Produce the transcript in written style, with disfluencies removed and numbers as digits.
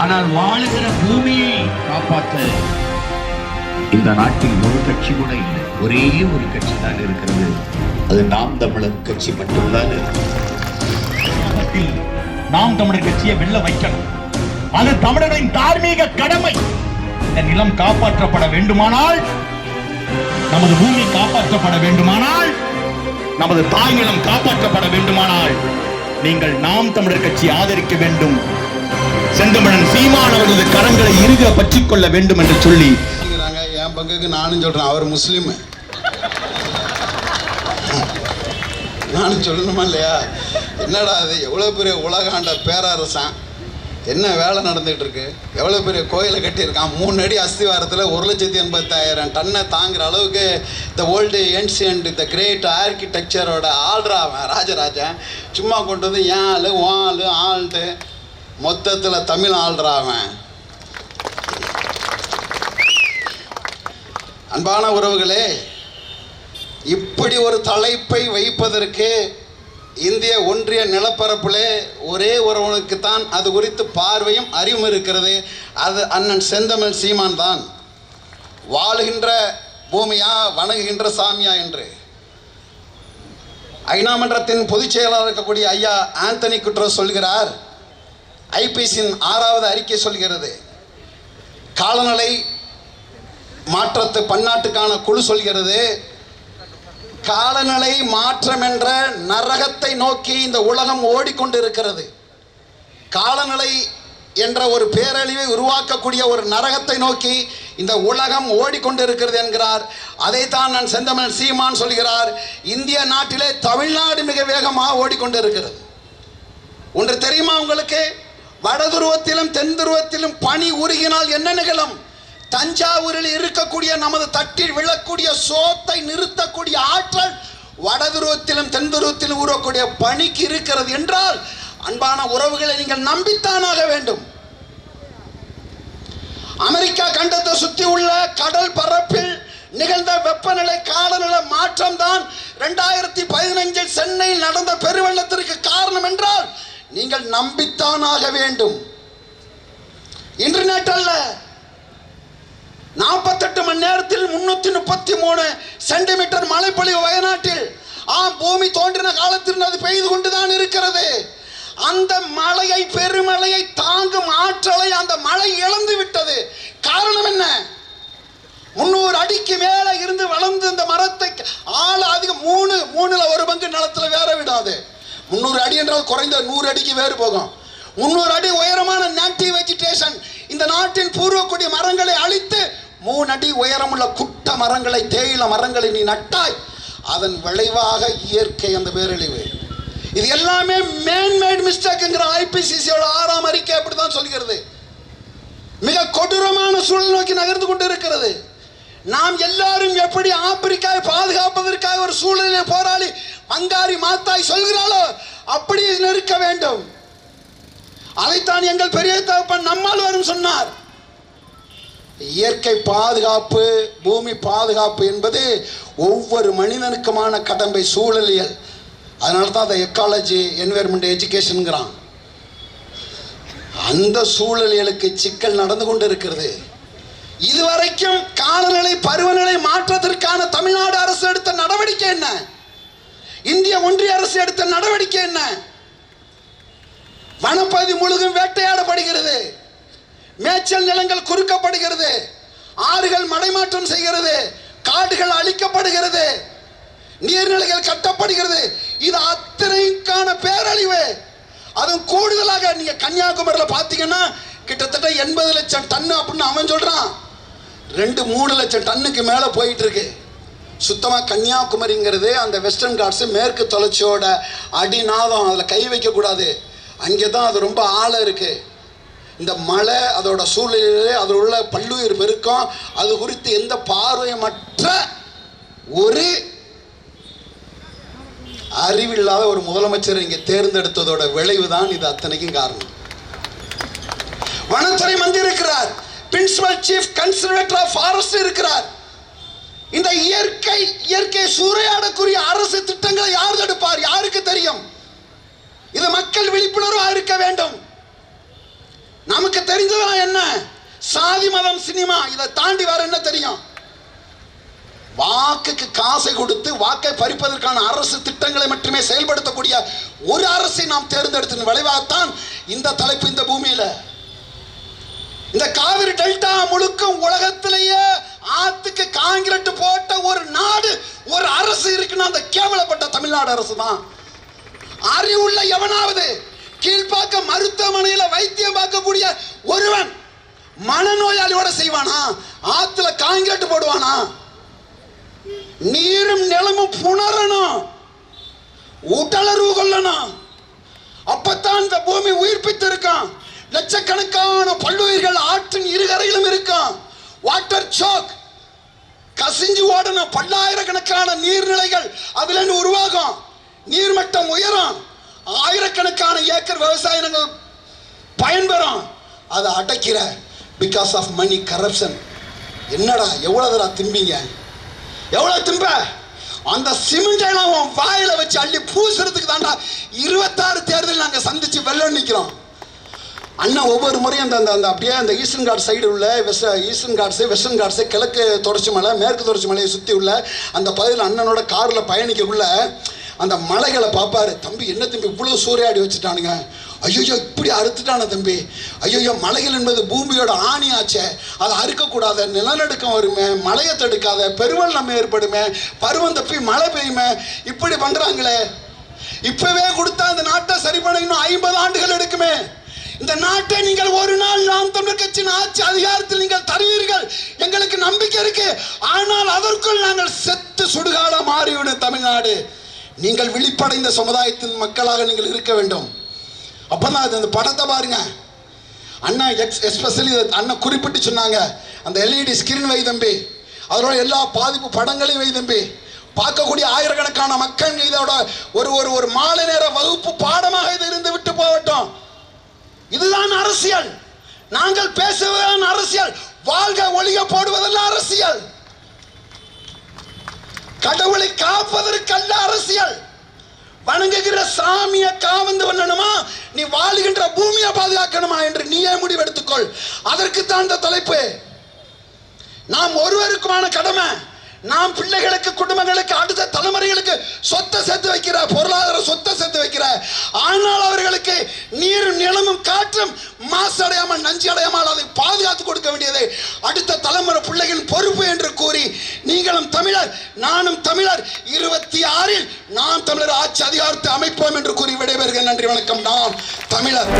ஆனால் வாழுகிற பூமியை காப்பாற்ற இந்த நாட்டில் ஒரு கட்சி கூட இல்லை. ஒரே ஒரு கட்சி தான் இருக்கிறது. அது நாம் தமிழர் கட்சி மட்டும்தான். நாம் தமிழர் கட்சியை வெல்ல வைக்கணும். அது தமிழரின் தார்மீக கடமை. இந்த நிலம் காப்பாற்றப்பட வேண்டுமானால், நமது பூமி காப்பாற்றப்பட வேண்டுமானால், நமது தாய் நிலம் காப்பாற்றப்பட வேண்டுமானால் நீங்கள் நாம் தமிழர் கட்சி ஆதரிக்க வேண்டும். செந்தமிழன் சீமான் அவரது கரங்களை இறுக பற்றிக் கொள்ள வேண்டும் என்று சொல்லி என் பங்குக்கு நானும் சொல்றேன். அவர் முஸ்லீம், நானும் சொல்லணுமா இல்லையா? என்னடா அது, எவ்வளோ பெரிய உலகாண்ட பேரரசன், என்ன வேலை நடந்துகிட்டு இருக்கு, எவ்வளோ பெரிய கோயிலை கட்டியிருக்கான். 3 அடி அஸ்திவாரத்தில் 1,85,000 டன்னை தாங்குற அளவுக்கு the old ancient the great ஆர்கிடெக்சரோட ஆள்றாவன் ராஜராஜன். சும்மா கொண்டு வந்து ஏன் ஆள் ஆள் ஆள்ட்டு மொத்தத்தில் தமிழ் ஆள்றாவன். அன்பான உறவுகளே, இப்படி ஒரு தலைப்பை வைப்பதற்கு இந்திய ஒன்றிய நிலப்பரப்பிலே ஒரே ஒருவனுக்குத்தான் அது குறித்து பார்வையும் அறிவும் இருக்கிறது. அது அண்ணன் செந்தமிழ் சீமான் தான். வாழ்கின்ற பூமியா வணங்குகின்ற சாமியா என்று ஐநா மன்றத்தின் பொதுச் செயலாளர் இருக்கக்கூடிய ஐயா ஆந்தனி குட்ரோஸ் சொல்கிறார். ஐபிசியின் 6வது அறிக்கை சொல்கிறது. காலநிலை மாற்றத்தை பன்னாட்டுக்கான குழு சொல்கிறது, காலநிலை மாற்றம் என்ற நரகத்தை நோக்கி இந்த உலகம் ஓடிக்கொண்டிருக்கிறது. காலநிலை என்ற ஒரு பேரழிவை உருவாக்கக்கூடிய ஒரு நரகத்தை நோக்கி இந்த உலகம் ஓடிக்கொண்டிருக்கிறது என்கிறார். அதைத்தான் நான் செந்தமிழ் சீமான் சொல்கிறார். இந்திய நாட்டிலே தமிழ்நாடு மிக வேகமாக ஓடிக்கொண்டிருக்கிறது. ஒன்று தெரியுமா உங்களுக்கு? வடதுருவத்திலும் தென் துருவத்திலும் பனி உருகினால் என்ன நிகழும்? தஞ்சாவூரில் இருக்கக்கூடிய நமது தட்டில் விழக்கூடிய சோத்தை நிறுத்தக்கூடிய ஆற்றல் வடதுருவத்திலும் தென் துருவத்திலும் உருவக்கூடிய பனிக்கு இருக்கிறது என்றால், அன்பான உறவுகளை நீங்கள் நம்பித்தானாக வேண்டும். அமெரிக்கா கண்டத்தை சுற்றி உள்ள கடல் பரப்பில் நிகழ்ந்த வெப்பநிலை காலநிலை மாற்றம் தான் 2015 சென்னையில் நடந்த பெருவெள்ளத்திற்கு காரணம் என்றால் நீங்கள் நம்பித்தானாக வேண்டும். இன்டர்நெட் அல்ல, 48 மணி நேரத்தில் 333 சென்டிமீட்டர் மழைப்பொழிவு வயநாட்டில். பூமி தோன்றின காலத்தில் அது பெய்து கொண்டுதான் இருக்கிறது. அந்த மழையை, பெருமழையை தாங்கும் ஆற்றலை அந்த மழை இழந்து விட்டது. காரணம் என்ன? 300 அடிக்கு மேல இருந்து வளர்ந்து இந்த மரத்தை ஆள அதிகம் 3 ஒரு பங்கு நிலத்துல வேற விடாது. 300 அடி என்றால் குறைந்த 100 அடிக்கு வேறு போகும். 300 அடி உயரமான நேட்டிவ் வெஜிடேஷன் இந்த நாட்டின் பூர்வக்குடி மரங்களை அழித்து 3 அடி உயரமுள்ள குட்ட மரங்களை, தேயில மரங்களை நீ நட்டாய். அதன் விளைவாக இயற்கை அந்த பேரழிவு. இது எல்லாமே மேன்மேட் மிஸ்டேக்ங்கிற ஐபிசிசியோட 6ஆம் அறிக்கை அப்படித்தான் சொல்கிறது. மிக கொடூரமான சூழல் நோக்கி நகர்ந்து கொண்டு இருக்கிறது. நாம் எல்லாரும் எப்படி ஆப்பிரிக்காவை பாதுகாப்பதற்காக ஒரு சூழலில் போராளி அங்காரி மாத்தாய் சொல்கிறாளோ அப்படி நிற்க வேண்டும். அதைத்தான் எங்கள் பெரிய தகப்பன் நம்மாழ்வாரும் சொன்னார். இயற்கை பாதுகாப்பு, பூமி பாதுகாப்பு என்பது ஒவ்வொரு மனிதனுக்குமான கடமை, சூழலியல். அதனால தான் அதை எக்காலஜி, என்வைரன்மெண்ட் எஜுகேஷனுங்கிறான். அந்த சூழலியலுக்கு சிக்கல் நடந்து கொண்டு இருக்கிறது. இதுவரைக்கும் காலநிலை பருவநிலை மாற்றத்திற்கான தமிழ்நாடு அரசு எடுத்த நடவடிக்கை என்ன? இந்திய ஒன்றிய அரசு எடுத்த நடவடிக்கை என்ன? வனப்பகுதி முழுதும் வேட்டையாடப்படுகிறது, மேய்ச்சல் நிலங்கள் குறுக்கப்படுகிறது, ஆறுகள் மடைமாற்றம் செய்கிறது, காடுகள் அழிக்கப்படுகிறது, நீர்நிலைகள் கட்டப்படுகிறது. இது அத்தனைக்கான பேரழிவு. அதுவும் கூடுதலாக நீங்க கன்னியாகுமரியில் பார்த்தீங்கன்னா கிட்டத்தட்ட 80 லட்சம் டன் அப்படின்னு அவன் சொல்றான். 2-3 லட்சம் டன்னுக்கு மேலே போயிட்டு இருக்கு. சுத்தமாக கன்னியாகுமரிங்கிறது அந்த வெஸ்டர்ன் காட்ஸ் மேற்கு தொடர்ச்சியோட அடிநாதம், அதில் கை வைக்கக்கூடாது. அங்கே தான் அது ரொம்ப ஆழம் இருக்கு. இந்த மலை, அதோட சூழ்நிலை, அதில் உள்ள பல்லுயிர் பெருக்கம், அது குறித்து எந்த பார்வையமற்ற ஒரு அறிவில்லாத ஒரு முதலமைச்சர் இங்கே தேர்ந்தெடுத்ததோட விளைவு தான் இது அத்தனைக்கும் காரணம். வனத்துறை மந்திரி இருக்கிறார், principal chief conservator of forest இருக்கிறார். இந்த இயற்கை சூறையாடக்கூடிய அரசு திட்டங்களை யார் தடுப்பார்? யாருக்கு தெரியும்? இது மக்கள் விழிப்புணர்வாக இருக்க வேண்டும். நமக்கு தெரிஞ்சதெல்லாம் என்ன? சாதி மதம் சினிமா. இதை தாண்டி வேற என்ன தெரியும்? வாக்குக்கு காசை கொடுத்து வாக்கை பறிப்பதற்கான அரசு திட்டங்களை மட்டுமே செயல்படுத்தக்கூடிய ஒரு அரசை நாம் தேர்ந்தெடுத்த விளைவாகத்தான் இந்த தலைப்பு. இந்த பூமியில இந்த காவிரி டெல்டா முழுக்க உலகத்திலேயே ஆத்துக்கு காங்கிரீட் போட்ட ஒரு நாடு, ஒரு அரசு இருக்குன்னா அந்த கேவலப்பட்ட தமிழ்நாடு அரசு தான். அறிவுள்ள எவனாவது கீழ்பாக்க மருத்துவமனையில வைத்தியம் பார்க்கக்கூடிய ஒருவன் மனநோயாளியோட செய்வானா? ஆத்துல காங்கிரீட் போடுவானா? நீரும் நிலமும் புணரணும், உடலறிவு கொள்ளணும். அப்பத்தான் இந்த பூமி உயிர்ப்பித்து இருக்கான். லட்சக்கணக்கான பல்லுயிர்கள் ஆற்றின் இருகரையிலும் இருக்கான். வாட்டர் சோக், கசிஞ்சு ஓடணும். பல்லாயிரக்கணக்கான நீர்நிலைகள் அதுல உருவாகும். நீர்மட்டம் உயரும். ஆயிரக்கணக்கான ஏக்கர் விவசாய நிலங்கள் பயன்பெறும். அதை அடைக்கிற பிகாஸ் ஆஃப் மணி கரப்ஷன். என்னடா எவ்வளவுடா திம்பீங்க? எவ்வளவு திம்ப? அந்த சிமெண்ட் எல்லாம் வாயில வச்சு அள்ளி பூசுறதுக்கு தாண்டா 26 தேர்தல் நாங்க சந்திச்சு வெள்ள நிக்கிறோம். அண்ணா ஒவ்வொரு முறையும் அந்த அப்படியே அந்த ஈஸ்டர்ன் காட் சைடு உள்ள ஈஸ்டர்ன் காட்ஸு வெஸ்டர்ன் காட்ஸு கிழக்கு தொடர்ச்சி மலை மேற்கு தொடர்ச்சி மலையை சுற்றி உள்ள அந்த பகுதியில் அண்ணனோட காரில் பயணிக்கக்குள்ள அந்த மலைகளை பார்ப்பாரு. தம்பி என்ன தம்பி இவ்வளோ சூறையாடி வச்சுட்டானுங்க, ஐயோ இப்படி அறுத்துட்டான தம்பி, ஐயோ மலைகள் என்பது பூமியோட ஆணி ஆச்சே, அதை அறுக்கக்கூடாத, நிலநடுக்கம் வருமே, மழையை தடுக்காத, பெருவெள்ளம் ஏற்படுமே, பருவம் தப்பி மழை பெய்யுமே, இப்படி பண்றாங்களே. இப்பவே கொடுத்தா இந்த நாட்டை சரி பண்ண இன்னும் 50 ஆண்டுகள் எடுக்குமே. இந்த நாட்டை நீங்கள் ஒரு நாள் நாம் தமிழர் கட்சியின் ஆட்சி அதிகாரத்தில் நீங்கள் தருவீர்கள், எங்களுக்கு நம்பிக்கை இருக்கு. ஆனால் அதற்குள் நாங்கள் செத்து சுடுகாட மாறிவிடும் தமிழ்நாடு. நீங்கள் விழிப்படைந்த சமுதாயத்தின் மக்களாக நீங்கள் இருக்க வேண்டும். அப்பதான் அந்த படத்தை பாருங்க. அண்ணா எஸ்பெஷலி அண்ணன் குறிப்பிட்டு சொன்னாங்க, அந்த LED ஸ்கிரீன் வை தம்பி, அதோட எல்லா பாதிப்பு படங்களையும் வை தம்பி. பார்க்கக்கூடிய ஆயிரக்கணக்கான மக்கள் இதோட ஒரு ஒரு ஒரு மாலை நேர வகுப்பு பாடமாக இது இருந்து விட்டு போகட்டும். இதுதான் அரசியல். நாங்கள் பேசுவதுதான் அரசியல். வாழ்க ஒளிய போடுவதல்ல அரசியல். கடவுளை காப்பதற்கல்ல அரசியல். வணங்குகிற சாமியை காவந்து பண்ணணுமா, நீ வாழுகின்ற பூமியை பாதுகாக்கணுமா என்று நீயே முடிவெடுத்துக்கொள். அதற்கு தான் இந்த தலைப்பு. நாம் ஒருவருக்குமான கடமை, நாம் பிள்ளைகளுக்கு, குடும்பங்களுக்கு, அடுத்த தலைமுறைகளுக்கு சொத்தை சேர்த்து வைக்கிற, பொருளாதார சொத்தை சேர்த்து வைக்கிற, ஆனால் அவர்களுக்கு நீரும் நிலமும் காற்றும் மாசு அடையாமல் நஞ்சு அடையாமல் அதை பாதுகாத்து கொடுக்க வேண்டியது அடுத்த தலைமுறை பிள்ளைகளின் பொறுப்பு என்று கூறி, நீங்களும் தமிழர் நானும் தமிழர், 26இல் நாம் தமிழர் ஆட்சி அதிகாரத்தை அமைப்போம் என்று கூறி விடைபெறுகிறேன். நன்றி, வணக்கம். நான் தமிழர்.